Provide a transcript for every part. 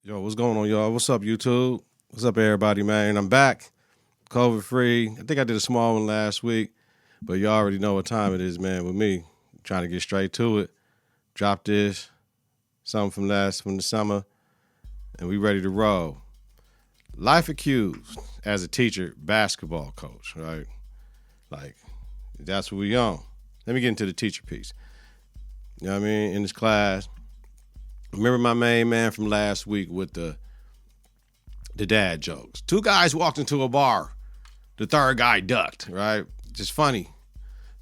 Yo, what's going on, y'all? What's up, YouTube? What's up, everybody, man? I'm back, COVID-free. I think I did a small one last week, but y'all already know what time it is, man, with me. Trying to get straight to it. Drop this, something from the summer, and we ready to roll. Life accused as a teacher, basketball coach, right? Like, that's what we on. Let me get into the teacher piece. You know what I mean? In this class, remember my main man from last week with the dad jokes. Two guys walked into a bar. The third guy ducked, right? Just funny.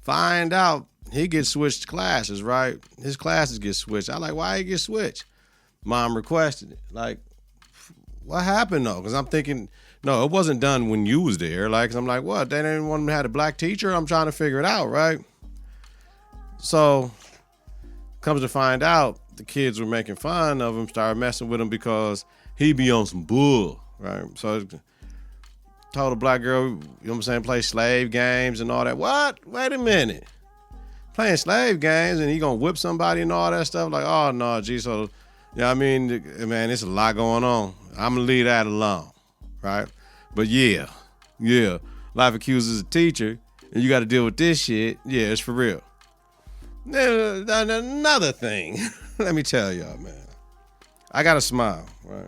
Find out he gets switched classes, right? His classes get switched. I like, why he get switched? Mom requested it. Like, what happened though? Because I'm thinking, no, it wasn't done when you was there. Like, I'm like, what? They didn't want him to have a black teacher? I'm trying to figure it out, right? So, comes to find out, the kids were making fun of him, started messing with him because he be on some bull, right? So told a black girl, you know what I'm saying, play slave games and all that. What? Wait a minute. Playing slave games and he gonna whip somebody and all that stuff? Like, oh no, gee, so, you know what I mean? Man, there's a lot going on. I'm gonna leave that alone, right? But yeah, life accuses a teacher and you gotta deal with this shit. Yeah, it's for real. Another thing, let me tell y'all, man. I got to smile, right?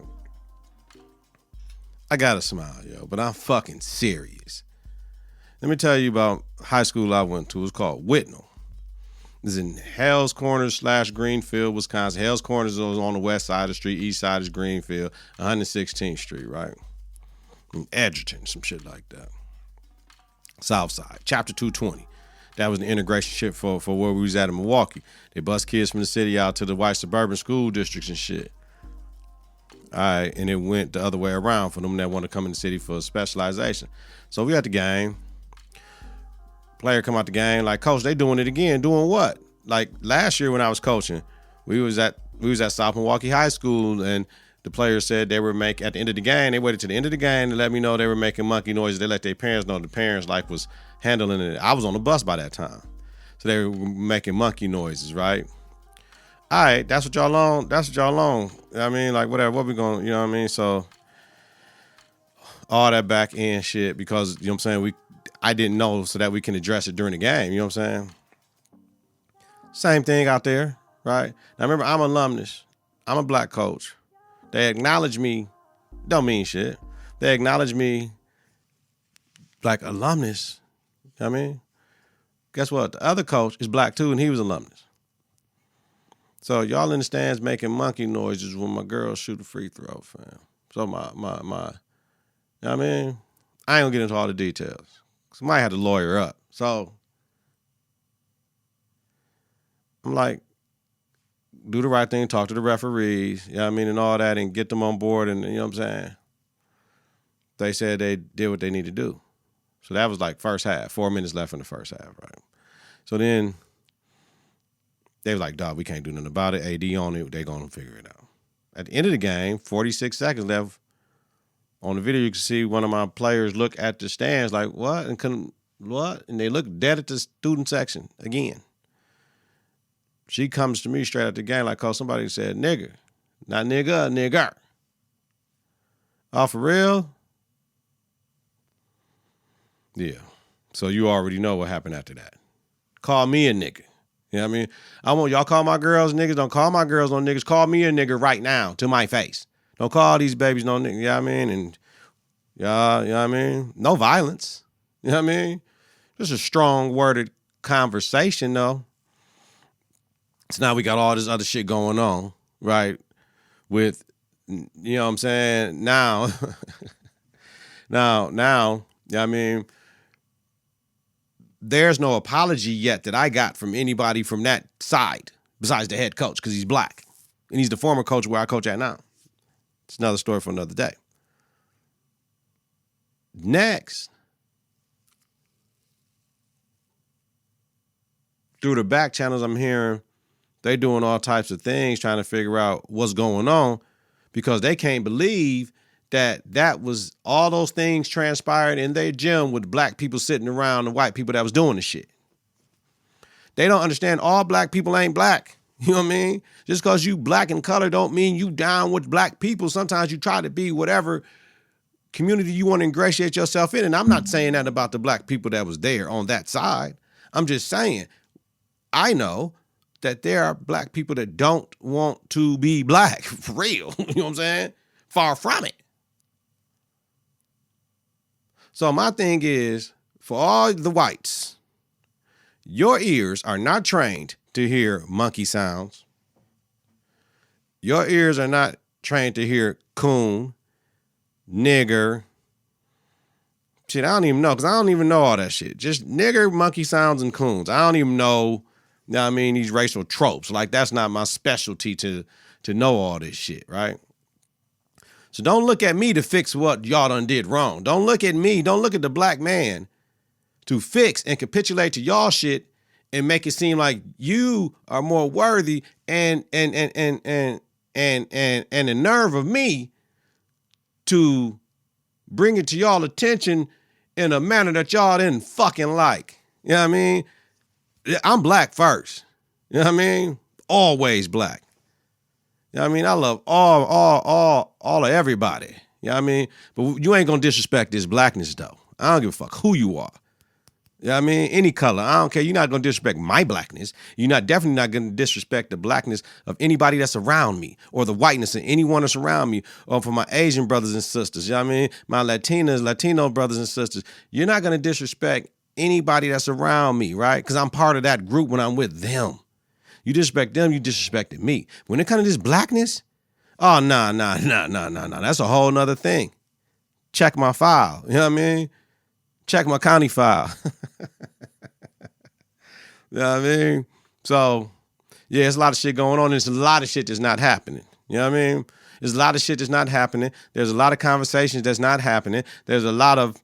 I got to smile, yo, but I'm fucking serious. Let me tell you about high school I went to. It's called Whitnall. It's in Hell's Corners / Greenfield, Wisconsin. Hell's Corners is on the west side of the street. East side is Greenfield, 116th Street, right? In Edgerton, some shit like that. South side, chapter 220. That was the integration shit for where we was at in Milwaukee. They bus kids from the city out to the white suburban school districts and shit. All right, and it went the other way around for them that want to come in the city for specialization. So we at the game. Player come out the game like, Coach, they doing it again. Doing what? Like last year when I was coaching, we was at South Milwaukee High School, and the players said they were at the end of the game. They waited to the end of the game to let me know they were making monkey noises. They let their parents know. The parents was handling it. I was on the bus by that time, so they were making monkey noises, right? All right, that's what y'all on. I mean, like, whatever, what we going, you know what I mean? So, all that back end shit, because, you know what I'm saying, I didn't know so that we can address it during the game, you know what I'm saying? Same thing out there, right? Now, remember, I'm alumnus. I'm a black coach. They acknowledge me, don't mean shit. They acknowledge me like alumnus, you know what I mean? Guess what? The other coach is black too, and he was alumnus. So y'all in the stands making monkey noises when my girls shoot a free throw, fam. So my, you know what I mean? I ain't gonna get into all the details. Somebody had to lawyer up. So I'm like, do the right thing, talk to the referees, you know what I mean, and all that, and get them on board, and you know what I'm saying? They said they did what they need to do. So that was like first half, 4 minutes left in the first half, right? So then they was like, dog, we can't do nothing about it. AD on it, they gonna figure it out. At the end of the game, 46 seconds left. On the video, you can see one of my players look at the stands like, what? And they look dead at the student section again. She comes to me straight out the game like, cause somebody said nigger. Not nigga, nigger. Oh, for real? Yeah. So you already know what happened after that. Call me a nigga. You know what I mean? I want y'all call my girls niggas. Don't call my girls no niggas. Call me a nigga right now to my face. Don't call these babies no niggas. You know what I mean? And y'all, you know what I mean? No violence. You know what I mean? Just a strong worded conversation though. So now we got all this other shit going on, right? With, you know what I'm saying? Now, you know what I mean? There's no apology yet that I got from anybody from that side besides the head coach because he's black. And he's the former coach where I coach at now. It's another story for another day. Next, through the back channels, I'm hearing they doing all types of things trying to figure out what's going on because they can't believe that was all those things transpired in their gym with black people sitting around and white people that was doing the shit. They don't understand all black people ain't black. You know what I mean? Just because you black in color don't mean you down with black people. Sometimes you try to be whatever community you want to ingratiate yourself in. And I'm not saying that about the black people that was there on that side. I'm just saying, I know that there are black people that don't want to be black, for real. You know what I'm saying? Far from it. So my thing is, for all the whites, your ears are not trained to hear monkey sounds. Your ears are not trained to hear coon, nigger. Shit, I don't even know, because I don't even know all that shit. Just nigger, monkey sounds, and coons. I don't even know, you know what I mean, these racial tropes. Like, that's not my specialty to know all this shit, right? So don't look at me to fix what y'all done did wrong. Don't look at me, don't look at the black man to fix and capitulate to y'all shit and make it seem like you are more worthy and the nerve of me to bring it to y'all attention in a manner that y'all didn't fucking like. You know what I mean? I'm black first. You know what I mean? Always black. You know what I mean? I love all of everybody. You know what I mean? But you ain't gonna disrespect this blackness though. I don't give a fuck who you are. You know what I mean? Any color. I don't care. You're not going to disrespect my blackness. You're definitely not going to disrespect the blackness of anybody that's around me or the whiteness of anyone that's around me or for my Asian brothers and sisters. You know what I mean? My Latino brothers and sisters. You're not going to disrespect anybody that's around me, right? Because I'm part of that group when I'm with them. You disrespect them, you disrespected me. When it comes to this blackness, oh, nah. That's a whole nother thing. Check my file. You know what I mean? Check my county file. You know what I mean? So, yeah, there's a lot of shit going on. There's a lot of shit that's not happening. You know what I mean? There's a lot of shit that's not happening. There's a lot of conversations that's not happening. There's a lot of,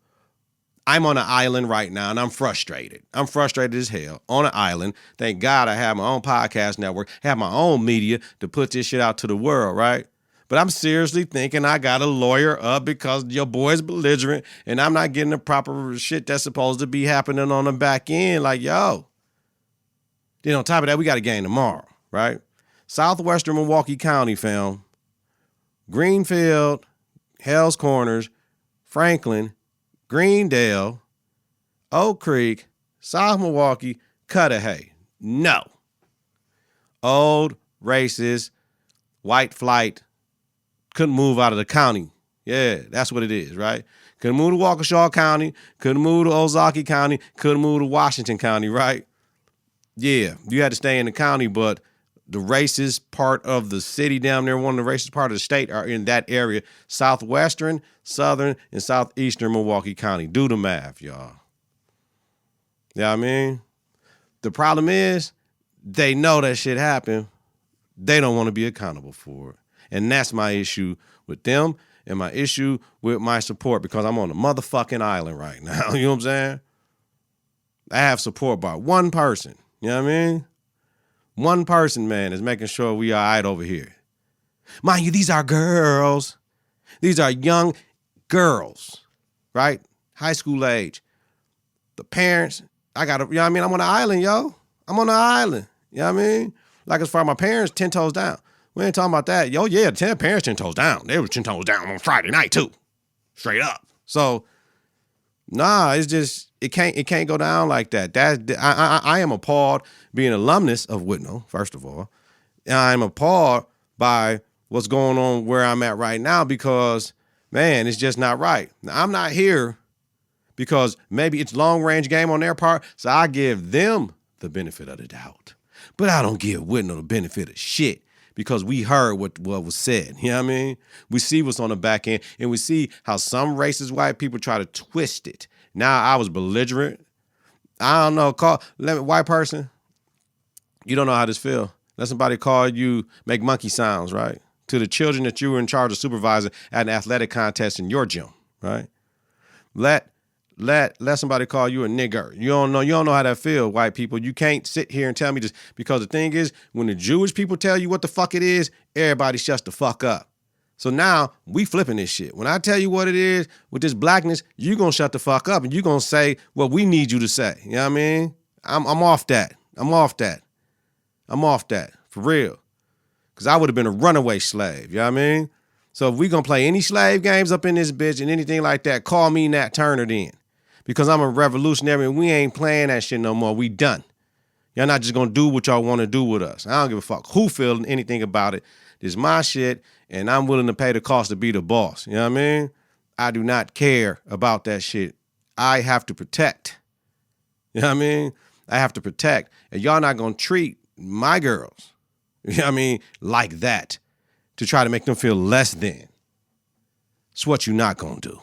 I'm on an island right now and I'm frustrated. I'm frustrated as hell on an island. Thank God I have my own podcast network, have my own media to put this shit out to the world, right? But I'm seriously thinking I got a lawyer up because your boy's belligerent and I'm not getting the proper shit that's supposed to be happening on the back end. Like, yo. Then on top of that, we got a game tomorrow, right? Southwestern Milwaukee County, fam. Greenfield, Hell's Corners, Franklin, Greendale, Oak Creek, South Milwaukee, Cudahy. No. Old, racist, white flight, couldn't move out of the county. Yeah, that's what it is, right? Couldn't move to Waukesha County, couldn't move to Ozaukee County, couldn't move to Washington County, right? Yeah, you had to stay in the county, but the racist part of the city down there, one of the racist part of the state are in that area. Southwestern, Southern, and Southeastern Milwaukee County. Do the math, y'all. You know what I mean? The problem is they know that shit happened. They don't want to be accountable for it. And that's my issue with them and my issue with my support because I'm on a motherfucking island right now. You know what I'm saying? I have support by one person. You know what I mean? One person, man, is making sure we are all right over here. Mind you, these are girls. These are young girls, right? High school age. The parents, you know what I mean? I'm on an island, yo. I'm on an island. You know what I mean? Like as far as my parents, 10 toes down. We ain't talking about that. Yo, yeah, 10 parents 10 toes down. They were 10 toes down on Friday night, too. Straight up. So, nah, it's just, it can't go down like that. I am appalled being an alumnus of Whitnall, first of all. And I'm appalled by what's going on where I'm at right now because, man, it's just not right. Now, I'm not here because maybe it's long-range game on their part, so I give them the benefit of the doubt. But I don't give Whitnall the benefit of shit because we heard what was said. You know what I mean? We see what's on the back end, and we see how some racist white people try to twist it. Now I was belligerent. I don't know. White person, you don't know how this feel. Let somebody call you, make monkey sounds, right? To the children that you were in charge of supervising at an athletic contest in your gym, right? Let somebody call you a nigger. You don't know how that feel, white people. You can't sit here and tell me this because the thing is, when the Jewish people tell you what the fuck it is, everybody shuts the fuck up. So now we flipping this shit. When I tell you what it is with this blackness, you gonna shut the fuck up and you gonna say what we need you to say. You know what I mean? I'm off that. I'm off that. For real. Because I would have been a runaway slave. You know what I mean? So if we going to play any slave games up in this bitch and anything like that, call me Nat Turner then. Because I'm a revolutionary and we ain't playing that shit no more. We done. Y'all not just going to do what y'all want to do with us. I don't give a fuck who feel anything about it. This is my shit, and I'm willing to pay the cost to be the boss. You know what I mean? I do not care about that shit. I have to protect. You know what I mean? I have to protect. And y'all not going to treat my girls, you know what I mean, like that to try to make them feel less than. It's what you're not going to do.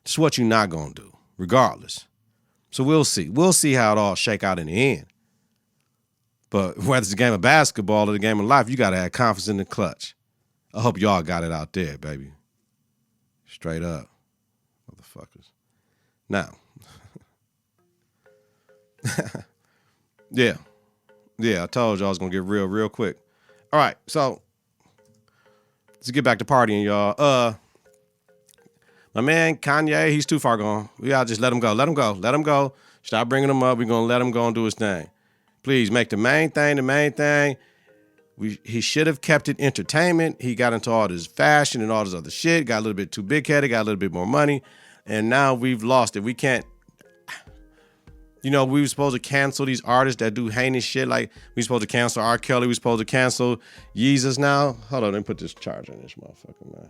It's what you're not going to do, regardless. So we'll see. We'll see how it all shake out in the end. But whether it's a game of basketball or the game of life, you got to have confidence in the clutch. I hope y'all got it out there, baby. Straight up. Motherfuckers. Now. Yeah, I told y'all I was going to get real quick. All right, so let's get back to partying, y'all. My man Kanye, he's too far gone. We got to just let him go. Stop bringing him up. We're going to let him go and do his thing. Please make the main thing. He should have kept it entertainment. He got into all this fashion and all this other shit, got a little bit too big-headed, got a little bit more money, and now we've lost it. We can't, we were supposed to cancel these artists that do heinous shit. Like, we supposed to cancel R. Kelly. We supposed to cancel Yeezus now. Hold on, let me put this charger in this motherfucker, man.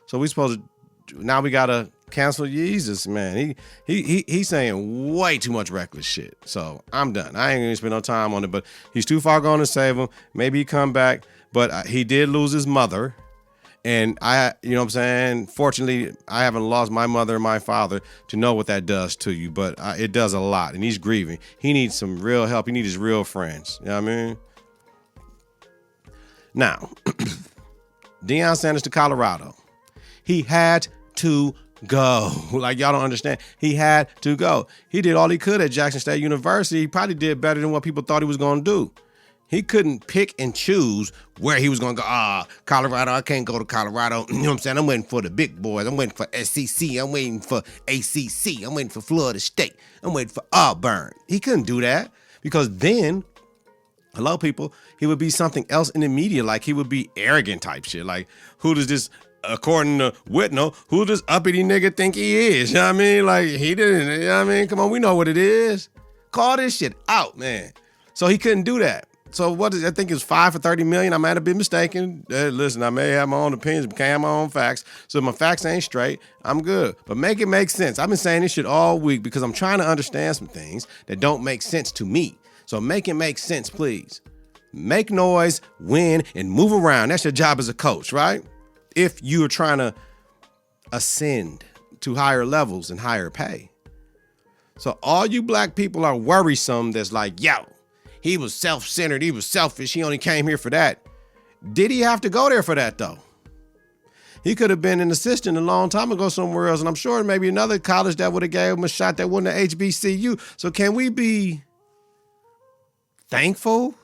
So we supposed to, now we got to cancel Yeezus, man. He's saying way too much reckless shit. So I'm done. I ain't going to spend no time on it, but he's too far gone to save him. Maybe he come back, but he did lose his mother. And fortunately, I haven't lost my mother and my father to know what that does to you, but it does a lot, and he's grieving. He needs some real help. He needs his real friends. You know what I mean? Now, Deion Sanders to Colorado. He had to go. Like, y'all don't understand. He had to go. He did all he could at Jackson State University. He probably did better than what people thought he was going to do. He couldn't pick and choose where he was going to go. Colorado, I can't go to Colorado. You know what I'm saying? I'm waiting for the big boys. I'm waiting for SEC. I'm waiting for ACC. I'm waiting for Florida State. I'm waiting for Auburn. He couldn't do that because then, hello, people, he would be something else in the media. Like, he would be arrogant type shit. Like, who does this, according to Whitnell, who does uppity nigga think he is? You know what I mean? Like, he didn't, you know what I mean? Come on, we know what it is. Call this shit out, man. So he couldn't do that. So I think it was 5 for $30 million. I might have been mistaken. Listen, I may have my own opinions, but can't have my own facts. So if my facts ain't straight, I'm good. But make it make sense. I've been saying this shit all week because I'm trying to understand some things that don't make sense to me. So make it make sense, please. Make noise, win, and move around. That's your job as a coach, right? If you're trying to ascend to higher levels and higher pay. So all you black people are worrisome that's like, yo, he was self-centered. He was selfish. He only came here for that. Did he have to go there for that, though? He could have been an assistant a long time ago somewhere else, and I'm sure maybe another college that would have gave him a shot that wasn't a HBCU. So can we be thankful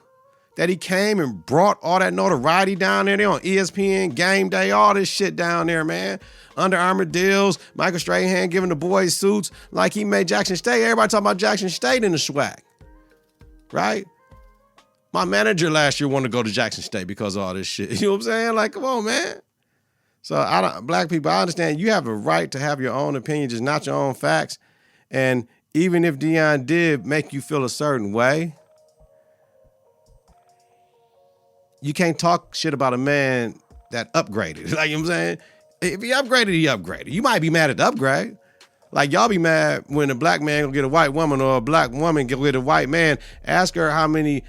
that he came and brought all that notoriety down there? They on ESPN, Game Day, all this shit down there, man. Under Armour deals, Michael Strahan giving the boys suits like he made Jackson State. Everybody talking about Jackson State in the swag. Right? My manager last year wanted to go to Jackson State because of all this shit. You know what I'm saying? Like, come on, man. So black people, I understand you have a right to have your own opinion, just not your own facts. And even if Deion did make you feel a certain way, you can't talk shit about a man that upgraded. Like, you know what I'm saying? If he upgraded, he upgraded. You might be mad at the upgrade. Like, y'all be mad when a black man go get a white woman or a black woman go get a white man. Ask her how many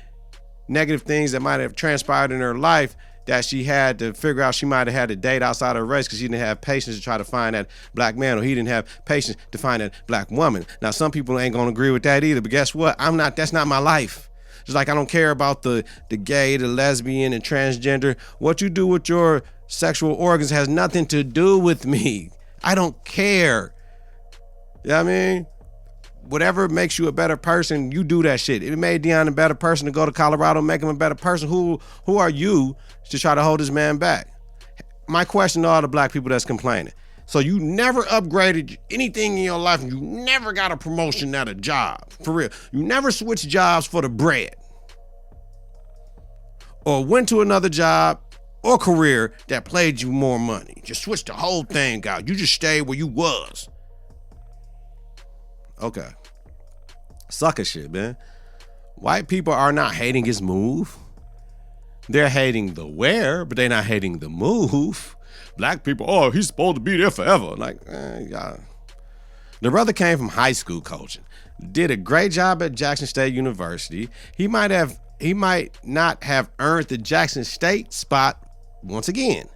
negative things that might have transpired in her life that she had to figure out she might have had to date outside her race because she didn't have patience to try to find that black man, or he didn't have patience to find that black woman. Now, some people ain't going to agree with that either, but guess what? That's not my life. Just like I don't care about the gay, the lesbian, and transgender. What you do with your sexual organs has nothing to do with me. I don't care. You know what I mean? Whatever makes you a better person, you do that shit. If it made Deion a better person to go to Colorado, make him a better person, who are you to try to hold this man back? My question to all the black people that's complaining. So you never upgraded anything in your life, and you never got a promotion at a job. For real. You never switched jobs for the bread. Or went to another job or career that played you more money. Just switch the whole thing out. You just stayed where you was. Okay. Sucker shit, man. White people are not hating his move. They're hating the where, but they're not hating the move. Black people, oh, he's supposed to be there forever. Like, yeah. The brother came from high school coaching. Did a great job at Jackson State University. He might not have earned the Jackson State spot once again.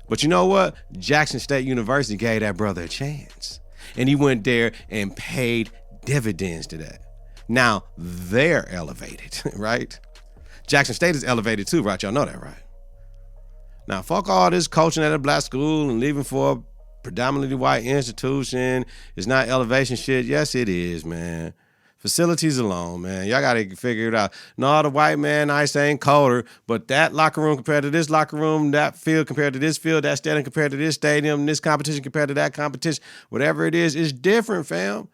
But you know what? Jackson State University gave that brother a chance. And he went there and paid dividends to that. Now they're elevated, right? Jackson State is elevated too, right? Y'all know that, right? Now, fuck all this coaching at a black school and leaving for a predominantly white institution. It's not elevation shit. Yes, it is, man. Facilities alone, man. Y'all got to figure it out. No, the white man ice ain't colder, but that locker room compared to this locker room, that field compared to this field, that stadium compared to this stadium, this competition compared to that competition, whatever it is, it's different, fam.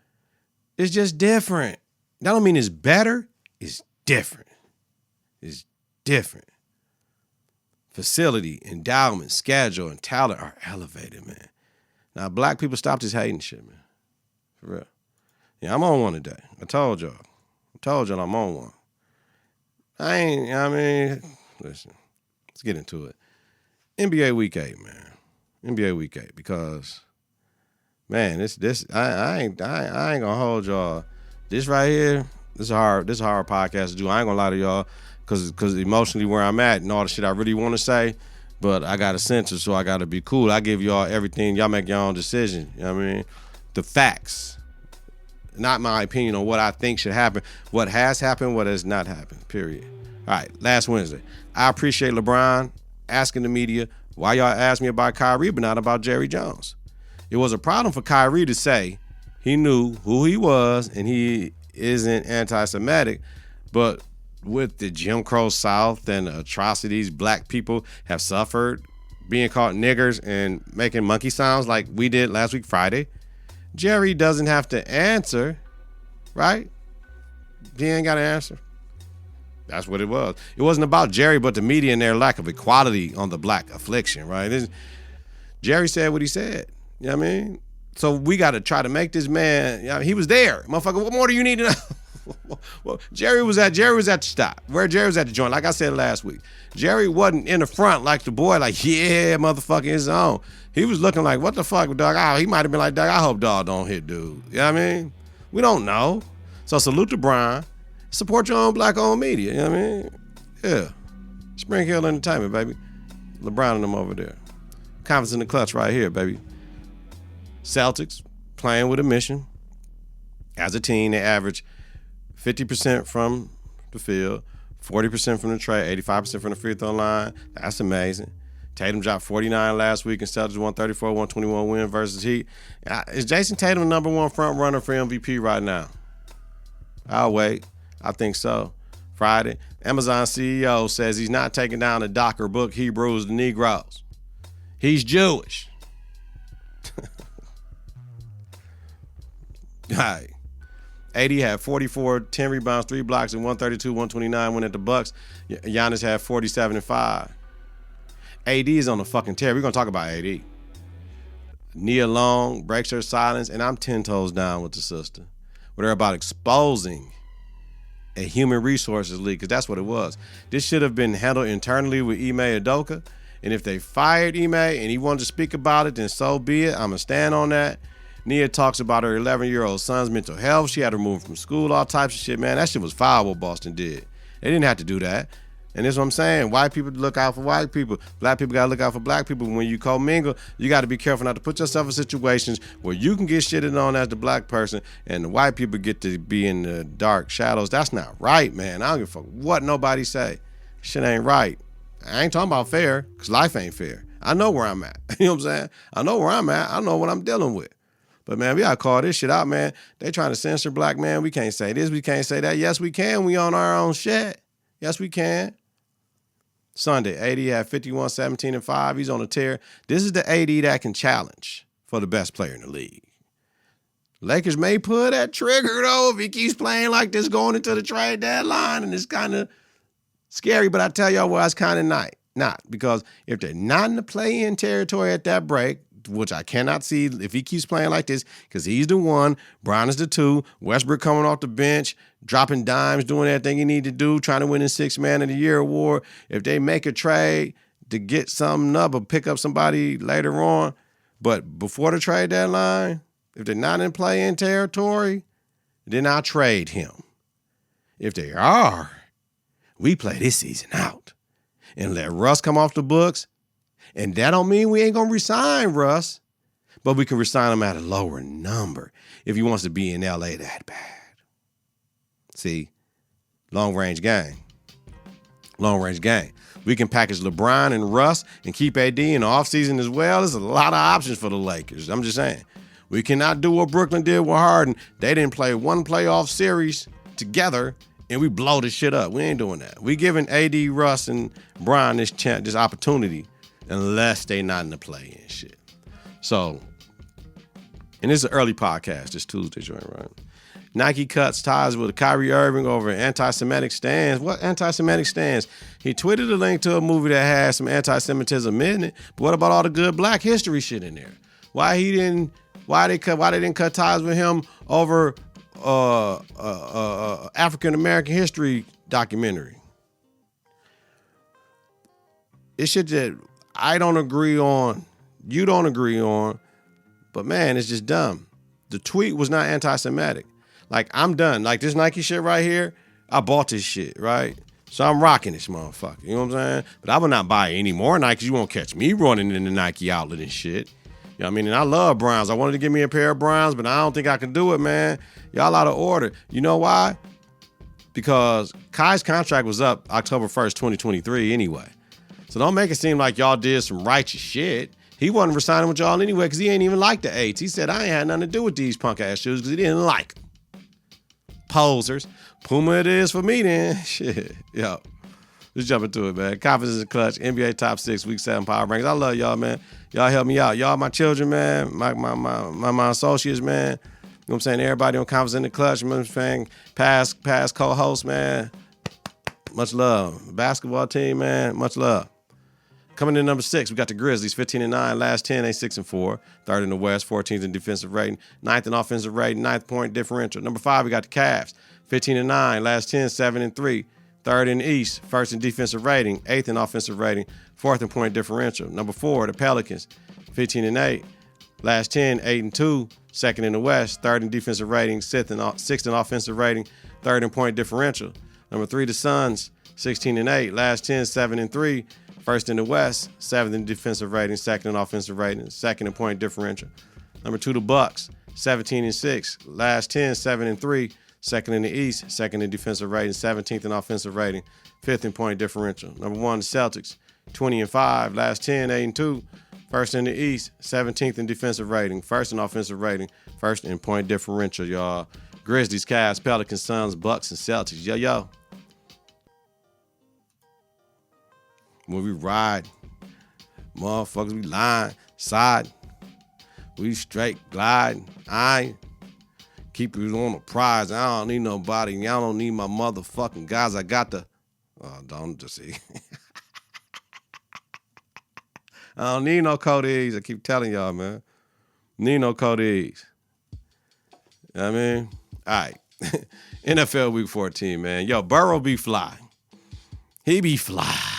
It's just different. That don't mean it's better. It's different. It's different. Facility, endowment, schedule, and talent are elevated, man. Now, black people, stop this hating shit, man. For real. Yeah, I'm on one today. I told y'all I'm on one. Listen, let's get into it. NBA Week 8, man. NBA Week 8, because, man, I ain't gonna hold y'all. This right here, this is a hard podcast to do. I ain't gonna lie to y'all, because emotionally where I'm at and all the shit I really want to say, but I got to censor, so I got to be cool. I give y'all everything. Y'all make your own decision. You know what I mean? The facts. Not my opinion on what I think should happen, what has happened, what has not happened, period. All right, last Wednesday, I appreciate LeBron asking the media, why y'all asked me about Kyrie but not about Jerry Jones? It was a problem for Kyrie to say he knew who he was and he isn't anti-Semitic, but with the Jim Crow South and the atrocities black people have suffered, being called niggers and making monkey sounds like we did last week Friday, Jerry doesn't have to answer, right? He ain't got to answer. That's what it was. It wasn't about Jerry, but the media and their lack of equality on the black affliction, right? Jerry said what he said. You know what I mean? So we got to try to make this man, you know, he was there. Motherfucker, what more do you need to know? Well, Jerry was at the stop. Where Jerry was at the joint, like I said last week. Jerry wasn't in the front like the boy, like, yeah, motherfucker, his own. He was looking like, what the fuck, dog? Oh, he might have been like, dog, I hope dog don't hit dude. You know what I mean? We don't know. So salute to Brian. Support your own black-owned media. You know what I mean? Yeah. Spring Hill Entertainment, baby. LeBron and them over there. Confidence in the Klutch right here, baby. Celtics playing with a mission. As a team, they average 50% from the field, 40% from the trade, 85% from the free throw line. That's amazing. Tatum dropped 49 last week and Celtics 134-121 win versus Heat. Is Jason Tatum the number one front runner for MVP right now? I'll wait. I think so. Friday, Amazon CEO says he's not taking down the Docker book, Hebrews the Negroes. He's Jewish. All right. AD had 44, 10 rebounds, 3 blocks, and 132-129 win at the Bucks. Giannis had 47 and 5. AD is on the fucking tear. We're going to talk about AD. Nia Long breaks her silence, and I'm 10 toes down with the sister. Where they're about exposing a human resources league, because that's what it was. This should have been handled internally with Ime Udoka, and if they fired Ime and he wanted to speak about it, then so be it. I'm going to stand on that. Nia talks about her 11-year-old son's mental health. She had to remove from school, all types of shit, man. That shit was foul what Boston did. They didn't have to do that. And that's what I'm saying. White people look out for white people. Black people got to look out for black people. When you commingle, you got to be careful not to put yourself in situations where you can get shitted on as the black person and the white people get to be in the dark shadows. That's not right, man. I don't give a fuck what nobody say. Shit ain't right. I ain't talking about fair, because life ain't fair. I know where I'm at. You know what I'm saying? I know where I'm at. I know what I'm dealing with. But, man, we got to call this shit out, man. They trying to censor black man. We can't say this. We can't say that. Yes, we can. We on our own shit. Yes, we can. Sunday, AD had 51, 17, and 5. He's on a tear. This is the AD that can challenge. for the best player in the league. Lakers may pull that trigger, though, if he keeps playing like this going into the trade deadline, and it's kind of scary, but I tell y'all what, it's kind of not. Because if they're not in the play-in territory at that break, which I cannot see if he keeps playing like this, because he's the one, Brown is the two, Westbrook coming off the bench, dropping dimes, doing everything he need to do, trying to win the Sixth Man of the Year award. If they make a trade to get something up or pick up somebody later on, but before the trade deadline, if they're not in play-in territory, then I'll trade him. If they are, we play this season out and let Russ come off the books. And that don't mean we ain't going to resign Russ, but we can resign him at a lower number if he wants to be in LA that bad. See, long-range game. Long-range game. We can package LeBron and Russ and keep AD in the offseason as well. There's a lot of options for the Lakers. I'm just saying. We cannot do what Brooklyn did with Harden. They didn't play one playoff series together, and we blow this shit up. We ain't doing that. We giving AD, Russ, and Bron this opportunity unless they not in the play-in shit. So, and this is an early podcast, this Tuesday joint, right? Nike cuts ties with Kyrie Irving over anti-Semitic stands. What anti-Semitic stands? He tweeted a link to a movie that has some anti-Semitism in it, but what about all the good black history shit in there? Why they didn't cut ties with him over African American history documentary? It's shit that I don't agree on, you don't agree on, but man, it's just dumb. The tweet was not anti-Semitic. Like, I'm done. Like, this Nike shit right here, I bought this shit, right? So I'm rocking this motherfucker. You know what I'm saying? But I will not buy any more Nikes. You won't catch me running in the Nike outlet and shit. You know what I mean? And I love Browns. I wanted to give me a pair of Browns, but I don't think I can do it, man. Y'all out of order. You know why? Because Kai's contract was up October 1st, 2023 anyway. So don't make it seem like y'all did some righteous shit. He wasn't resigning with y'all anyway because he ain't even like the eights. He said, I ain't had nothing to do with these punk-ass shoes because he didn't like them. Posers. Puma it is for me then. Shit. Yo. Let's jump into it, man. Confidence and Klutch. NBA Top 6, Week 7 Power Rankings. I love y'all, man. Y'all help me out. Y'all my children, man. My associates, man. You know what I'm saying? Everybody on Confidence and the Klutch. You know what I'm saying? Past co-host, man. Much love. Basketball team, man. Much love. Coming in number 6, we got the Grizzlies, 15-9. Last 10, they 6-4. Third in the West, 14th in defensive rating. 9th in offensive rating, 9th point differential. Number 5, we got the Cavs, 15-9. Last 10, 7-3. Third in the East, first in defensive rating, 8th in offensive rating, 4th in point differential. Number 4, the Pelicans, 15-8. Last 10, 8-2. Second in the West, third in defensive rating, 6th in offensive rating, 3rd in point differential. Number 3, the Suns, 16-8. Last 10, 7-3. First in the West, 7th in defensive rating, 2nd in offensive rating, 2nd in point differential. Number 2, the Bucks, 17-6. Last 10, 7-3. 2nd in the East, 2nd in defensive rating, 17th in offensive rating, 5th in point differential. Number 1, the Celtics, 20-5. Last 10, 8-2. First in the East, 17th in defensive rating, 1st in offensive rating, 1st in point differential, y'all. Grizzlies, Cavs, Pelicans, Suns, Bucks, and Celtics. Yo. When we ride, motherfuckers, we line, side, we straight glide. I keep you on the prize. I don't need nobody. Y'all don't need my motherfucking guys. I got the, don't just see. I don't need no Cody's. I keep telling y'all, man. Need no Cody's. You know what I mean? All right. NFL Week 14, man. Yo, Burrow be fly. He be fly.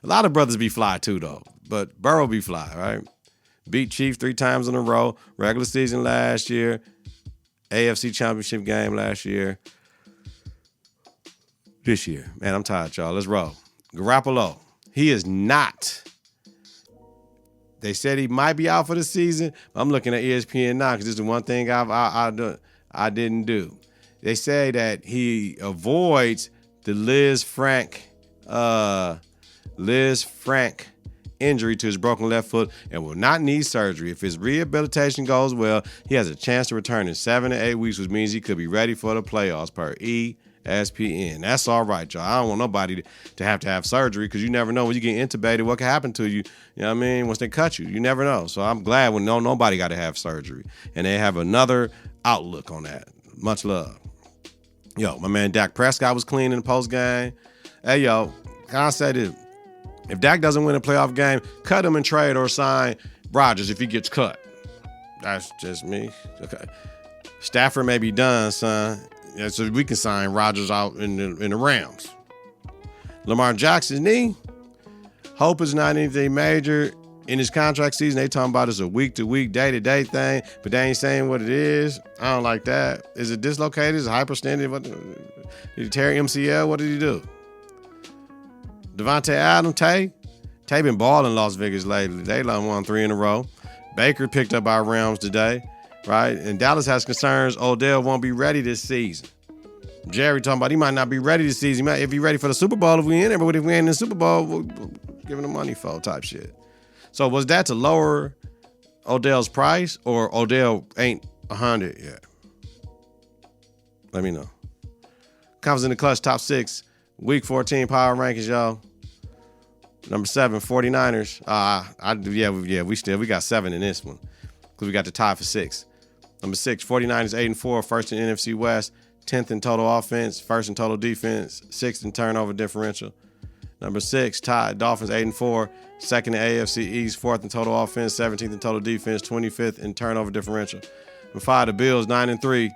A lot of brothers be fly too, though. But Burrow be fly, right? Beat Chiefs 3 times in a row. Regular season last year. AFC Championship game last year. This year. Man, I'm tired, y'all. Let's roll. Garoppolo. He is not. They said he might be out for the season. I'm looking at ESPN now because this is the one thing I didn't do. They say that he avoids the Liz Frank injury to his broken left foot and will not need surgery. If his rehabilitation goes well, he has a chance to return in 7 to 8 weeks, which means he could be ready for the playoffs per SPN. That's all right, y'all. I don't want nobody to have surgery because you never know when you get intubated what can happen to you. You know what I mean? Once they cut you, you never know. So I'm glad when nobody got to have surgery. And they have another outlook on that. Much love. Yo, my man Dak Prescott was clean in the post game. Hey, yo, can I say this? If Dak doesn't win a playoff game, cut him and trade or sign Rodgers if he gets cut. That's just me. Okay. Stafford may be done, son. Yeah, so we can sign Rodgers out in the Rams. Lamar Jackson's knee. Hope it's not anything major. In his contract season, they talking about it's a week-to-week, day-to-day thing, but they ain't saying what it is. I don't like that. Is it dislocated? Is it hyperextended? What, did he tear MCL? What did he do? Devontae Adams, Tay been balling in Las Vegas lately. They won 3 in a row. Baker picked up by Rams today, right? And Dallas has concerns Odell won't be ready this season. Jerry talking about he might not be ready this season. He might, if he ready for the Super Bowl, if we in there, but if we ain't in the Super Bowl, we'll give him the money for type shit. So was that to lower Odell's price or Odell ain't 100 yet? Let me know. Confidence in the Clutch top 6, week 14 power rankings, y'all. Number 7, 49ers. We got 7 in this one because we got the tie for 6. Number 6, 49ers 8-4, first in NFC West, 10th in total offense, first in total defense, 6th in turnover differential. Number 6, tied Dolphins 8-4, second in AFC East, 4th in total offense, 17th in total defense, 25th in turnover differential. Number 5, the Bills 9-3,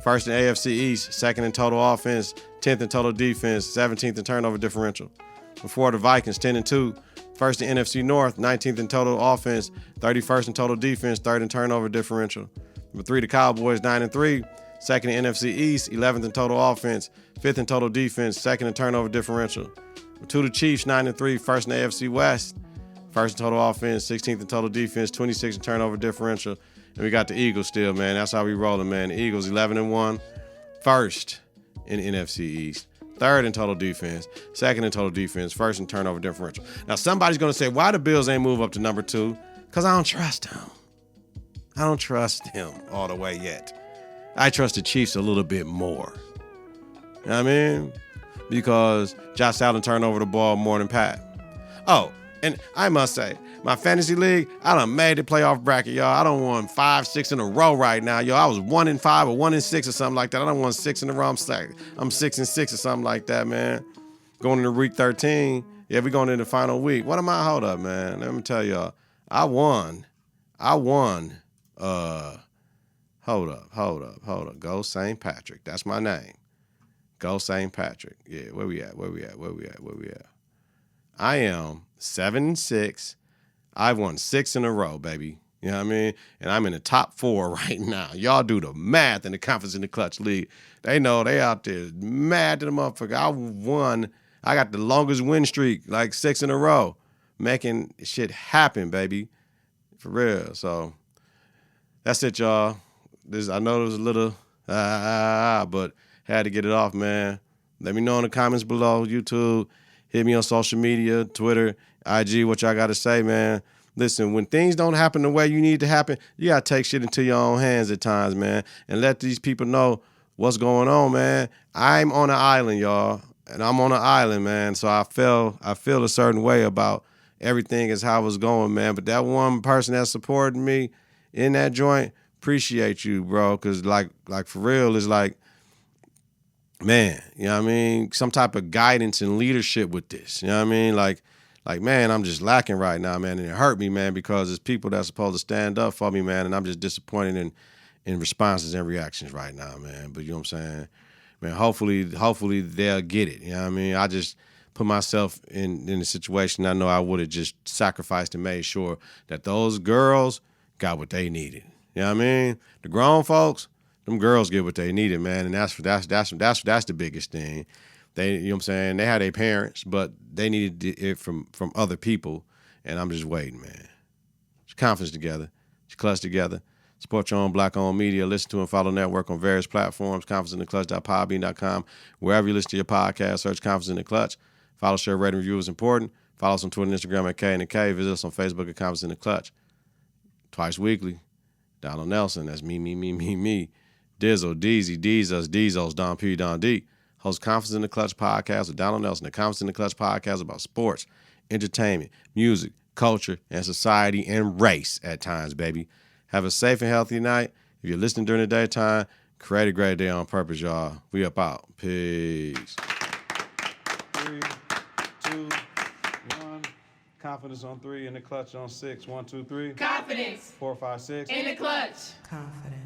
first in AFC East, second in total offense, 10th in total defense, 17th in turnover differential. Number 4, the Vikings 10-2, first in NFC North, 19th in total offense, 31st in total defense, 3rd in turnover differential. Number 3, the Cowboys 9-3, second in NFC East, 11th in total offense, 5th in total defense, 2nd in turnover differential. Number 2, the Chiefs 9-3, first in the AFC West, first in total offense, 16th in total defense, 26th in turnover differential. And we got the Eagles still, man. That's how we rolling, man. The Eagles 11-1, first in NFC East, 3rd in total defense, 2nd in total defense, 1st in turnover differential. Now somebody's gonna say, why the Bills ain't move up to number 2? Because I don't trust him. I don't trust him all the way yet. I trust the Chiefs a little bit more. You know what I mean? Because Josh Allen turned over the ball more than Pat. Oh, and I must say, my fantasy league, I done made the playoff bracket, y'all. I done won 5, 6 in a row right now, y'all. I was 1-5 or 1-6 or something like that. I done won 6 in a row. I'm 6-6 or something like that, man. Going into week 13. Yeah, we going into the final week. What am I? Hold up, man. Let me tell y'all. I won. Hold up. Go St. Patrick. That's my name. Go St. Patrick. Yeah, where we at? I am 7-6. I've won 6 in a row, baby. You know what I mean? And I'm in the top 4 right now. Y'all do the math in the Confidence in the Clutch League. They know they out there mad to the motherfucker. I got the longest win streak, like 6 in a row. Making shit happen, baby. For real. So that's it, y'all. I know there was a little but had to get it off, man. Let me know in the comments below, YouTube. Hit me on social media, Twitter, IG, what y'all got to say, man. Listen, when things don't happen the way you need to happen, you got to take shit into your own hands at times, man, and let these people know what's going on, man. I'm on an island, y'all, and I'm on an island, man, so I feel a certain way about everything is how it's going, man. But that one person that supported me in that joint, appreciate you, bro, because, like for real, it's like, man, you know what I mean? Some type of guidance and leadership with this, you know what I mean? Like, man, I'm just lacking right now, man, and it hurt me, man, because it's people that's supposed to stand up for me, man, and I'm just disappointed in responses and reactions right now, man. But you know what I'm saying? Man, hopefully they'll get it, you know what I mean? I just put myself in a situation I know I would have just sacrificed and made sure that those girls got what they needed. You know what I mean? The grown folks, them girls get what they needed, man, and that's the biggest thing. They, you know what I'm saying? They had their parents, but they needed it from other people, and I'm just waiting, man. Get your confidence together, get your clutch together. Support your own black-owned media. Listen to and follow Network on various platforms. ConfidenceInTheClutch.podbean.com. Wherever you listen to your podcast, search Confidence in the Clutch. Follow, share, rate, and review is important. Follow us on Twitter and Instagram at K and the K. Visit us on Facebook at Confidence in the Clutch. Twice weekly. Donald Nelson, that's me. Dizzle, Deezy, Deezos, Don P, Don D. Host Confidence in the Klutch podcast with Donald Nelson. The Confidence in the Klutch podcast about sports, entertainment, music, culture, and society, and race at times, baby. Have a safe and healthy night. If you're listening during the daytime, create a great day on purpose, y'all. We up out. Peace. 3, 2, 1. Confidence on 3, in the Klutch on 6. 1, 2, 3. Confidence. 4, 5, 6. In the Klutch. Confidence.